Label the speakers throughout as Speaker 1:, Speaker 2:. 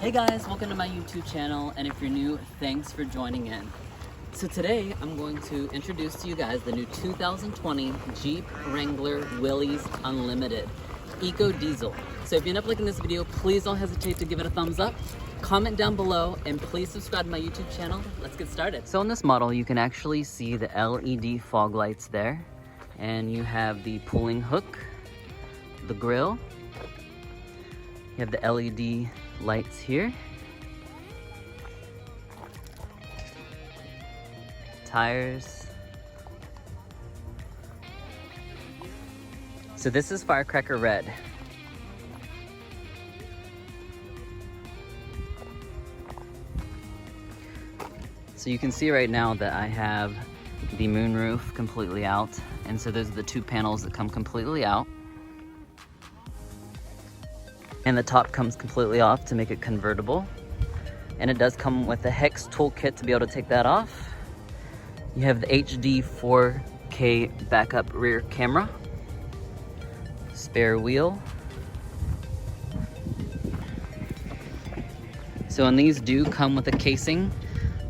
Speaker 1: Hey guys, welcome to my YouTube channel, and if you're new, thanks for joining in. So today I'm going to introduce to you guys the new 2020 Jeep Wrangler Willys Unlimited EcoDiesel. So if you end up liking this video, please don't hesitate to give it a thumbs up, comment down below, and please subscribe to my YouTube channel. Let's get started. So in this model, you can actually see the LED fog lights there, and you have the pulling hook, the grille, you have the LED lights here, tires. So this is firecracker red. So you can see right now that I have the moonroof completely out, and so those are the two panels that come completely out. And the top comes completely off to make it convertible. And it does come with a Hex Tool kit to be able to take that off. You have the HD 4K backup rear camera, spare wheel. So, and these do come with a casing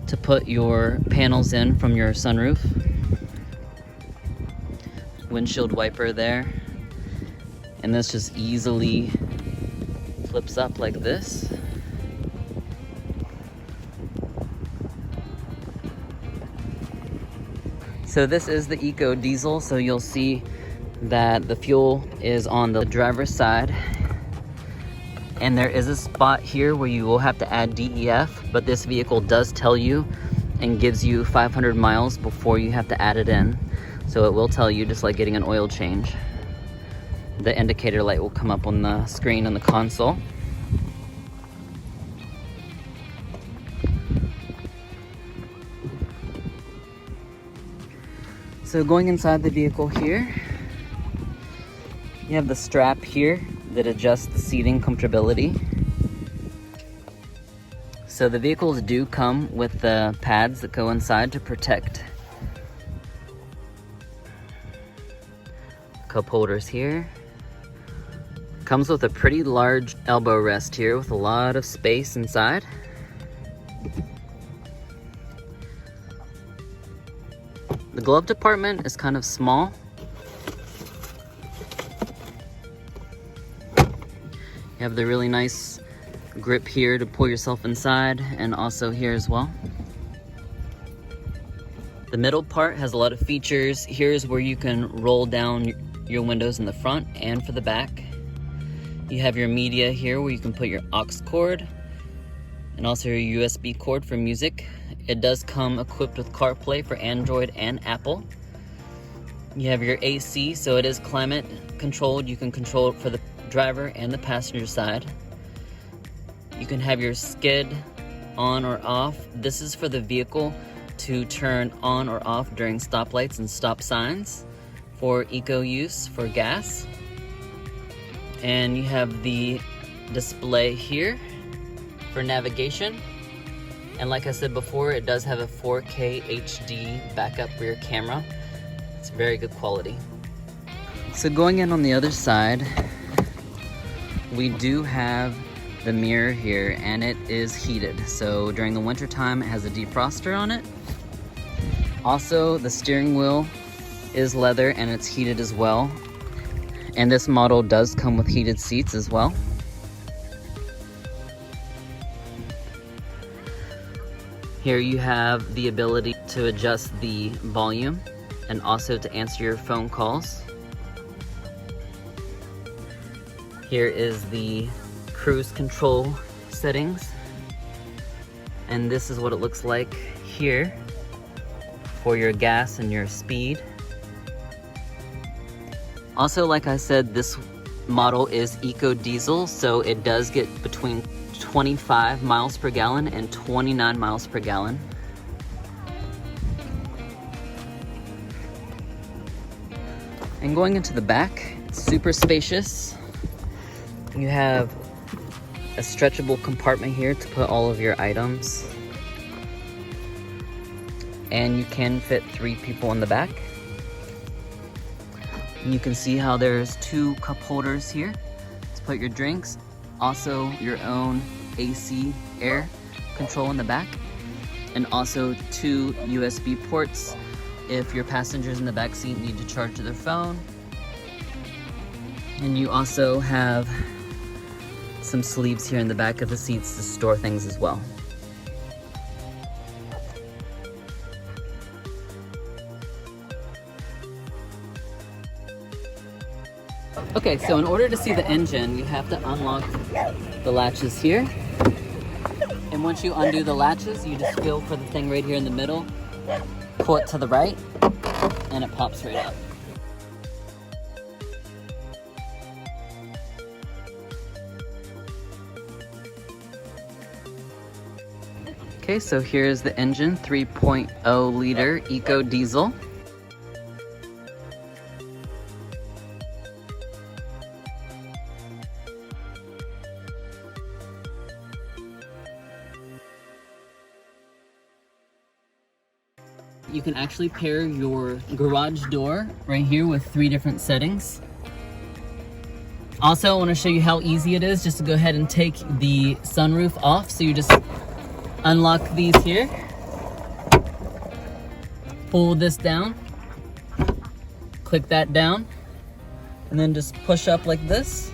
Speaker 1: to put your panels in from your sunroof. Windshield wiper there. And this just easily flips up like this. So this is the EcoDiesel, so you'll see that the fuel is on the driver's side, and there is a spot here where you will have to add DEF, but this vehicle does tell you and gives you 500 miles before you have to add it in. So it will tell you, just like getting an oil change. The indicator light will come up on the screen on the console. So going inside the vehicle here, you have the strap here that adjusts the seating comfortability. So the vehicles do come with the pads that go inside to protect. Cup holders here. Comes with a pretty large elbow rest here with a lot of space inside. The glove department is kind of small. You have the really nice grip here to pull yourself inside, and also here as well. The middle part has a lot of features. Here's where you can roll down your windows in the front and for the back. You have your media here where you can put your aux cord and also your USB cord for music. It does come equipped with CarPlay for Android and Apple. You have your AC, so it is climate controlled. You can control it for the driver and the passenger side. You can have your skid on or off. This is for the vehicle to turn on or off during stoplights and stop signs for eco use for gas. And you have the display here for navigation. And like I said before, it does have a 4K HD backup rear camera. It's very good quality. So going in on the other side, we do have the mirror here, and it is heated. So during the winter time, it has a defroster on it. Also, the steering wheel is leather and it's heated as well. And this model does come with heated seats as well. Here you have the ability to adjust the volume and also to answer your phone calls. Here is the cruise control settings. And this is what it looks like here for your gas and your speed. Also, like I said, this model is EcoDiesel, so it does get between 25 miles per gallon and 29 miles per gallon. And going into the back, it's super spacious. You have a stretchable compartment here to put all of your items. And you can fit 3 people in the back. And you can see how there's 2 cup holders here to put your drinks. Also your own AC air control in the back, and also 2 USB ports if your passengers in the back seat need to charge their phone. And you also have some sleeves here in the back of the seats to store things as well. Okay, so in order to see the engine, you have to unlock the latches here. And once you undo the latches, you just feel for the thing right here in the middle, pull it to the right, and it pops right up. Okay, so here's the engine, 3.0 liter EcoDiesel. You can actually pair your garage door right here with 3 different settings. Also, I want to show you how easy it is just to go ahead and take the sunroof off. So you just unlock these here, pull this down, click that down, and then just push up like this.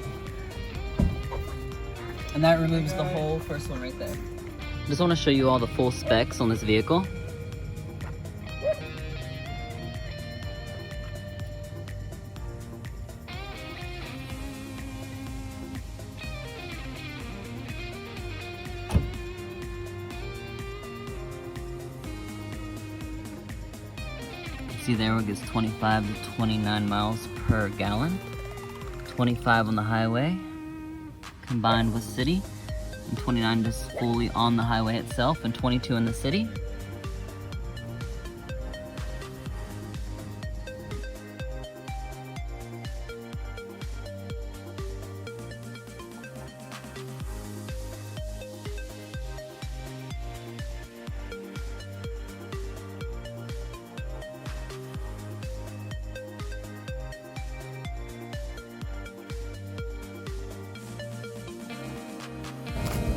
Speaker 1: And that removes the whole first one right there. Just want to show you all the full specs on this vehicle. See there, it gets 25 to 29 miles per gallon, 25 on the highway combined with city, and 29 just fully on the highway itself, and 22 in the city.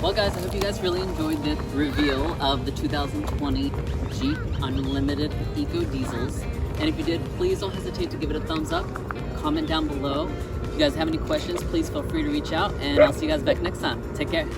Speaker 1: Well guys, I hope you guys really enjoyed the reveal of the 2020 Jeep Unlimited EcoDiesels. And if you did, please don't hesitate to give it a thumbs up, comment down below. If you guys have any questions, please feel free to reach out, and I'll see you guys back next time. Take care.